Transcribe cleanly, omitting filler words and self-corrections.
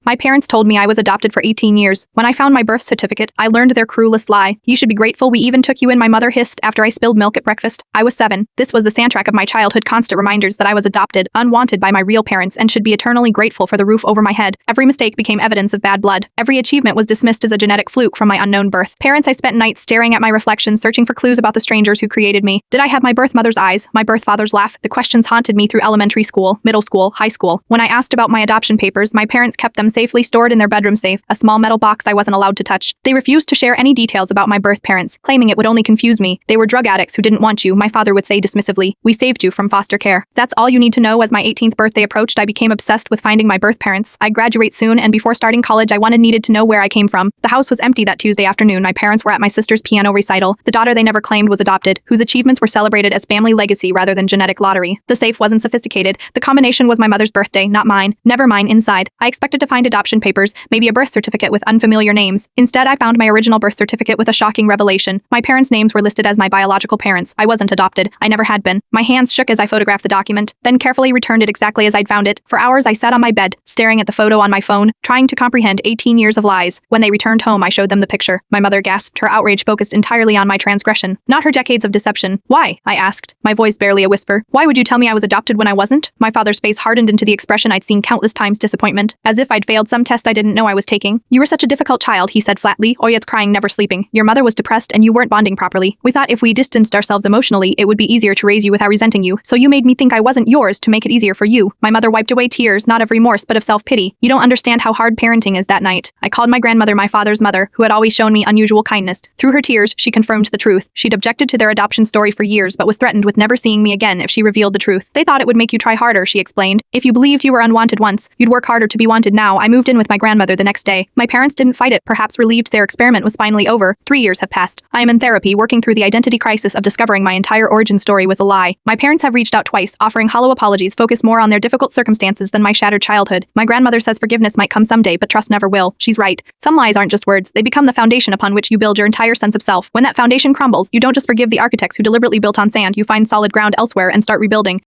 My parents told me I was adopted for 18 years. When I found my birth certificate, I learned their cruelest lie. You should be grateful we even took you in, my mother hissed after I spilled milk at breakfast. I was 7. This was the soundtrack of my childhood, constant reminders that I was adopted, unwanted by my real parents, and should be eternally grateful for the roof over my head. Every mistake became evidence of bad blood. Every achievement was dismissed as a genetic fluke from my unknown birth. Parents, I spent nights staring at my reflection, searching for clues about the strangers who created me. Did I have my birth mother's eyes, my birth father's laugh? The questions haunted me through elementary school, middle school, high school. When I asked about my adoption papers, my parents kept them safely stored in their bedroom safe, a small metal box I wasn't allowed to touch. They refused to share any details about my birth parents, claiming it would only confuse me. They were drug addicts who didn't want you, my father would say dismissively. We saved you from foster care. That's all you need to know. As my 18th birthday approached, I became obsessed with finding my birth parents. I graduate soon, and before starting college, I needed to know where I came from. The house was empty that Tuesday afternoon. My parents were at my sister's piano recital. The daughter they never claimed was adopted, whose achievements were celebrated as family legacy rather than genetic lottery. The safe wasn't sophisticated. The combination was my mother's birthday, not mine. Never mine inside. I expected to find adoption papers, maybe a birth certificate with unfamiliar names. Instead, I found my original birth certificate with a shocking revelation. My parents' names were listed as my biological parents. I wasn't adopted. I never had been. My hands shook as I photographed the document, then carefully returned it exactly as I'd found it. For hours, I sat on my bed, staring at the photo on my phone, trying to comprehend 18 years of lies. When they returned home, I showed them the picture. My mother gasped, her outrage focused entirely on my transgression, not her decades of deception. Why? I asked, my voice barely a whisper. Why would you tell me I was adopted when I wasn't? My father's face hardened into the expression I'd seen countless times: disappointment, as if I'd failed some test I didn't know I was taking. You were such a difficult child, he said flatly. Oyed's crying, never sleeping. Your mother was depressed and you weren't bonding properly. We thought if we distanced ourselves emotionally, it would be easier to raise you without resenting you. So you made me think I wasn't yours to make it easier for you. My mother wiped away tears, not of remorse but of self-pity. You don't understand how hard parenting is. That night, I called my grandmother, my father's mother, who had always shown me unusual kindness. Through her tears, she confirmed the truth. She'd objected to their adoption story for years but was threatened with never seeing me again if she revealed the truth. They thought it would make you try harder, she explained. If you believed you were unwanted once, you'd work harder to be wanted now. I moved in with my grandmother the next day. My parents didn't fight it, perhaps relieved their experiment was finally over. 3 years have passed. I am in therapy, working through the identity crisis of discovering my entire origin story was a lie. My parents have reached out twice, offering hollow apologies focused more on their difficult circumstances than my shattered childhood. My grandmother says forgiveness might come someday, but trust never will. She's right. Some lies aren't just words, they become the foundation upon which you build your entire sense of self. When that foundation crumbles, you don't just forgive the architects who deliberately built on sand, you find solid ground elsewhere and start rebuilding.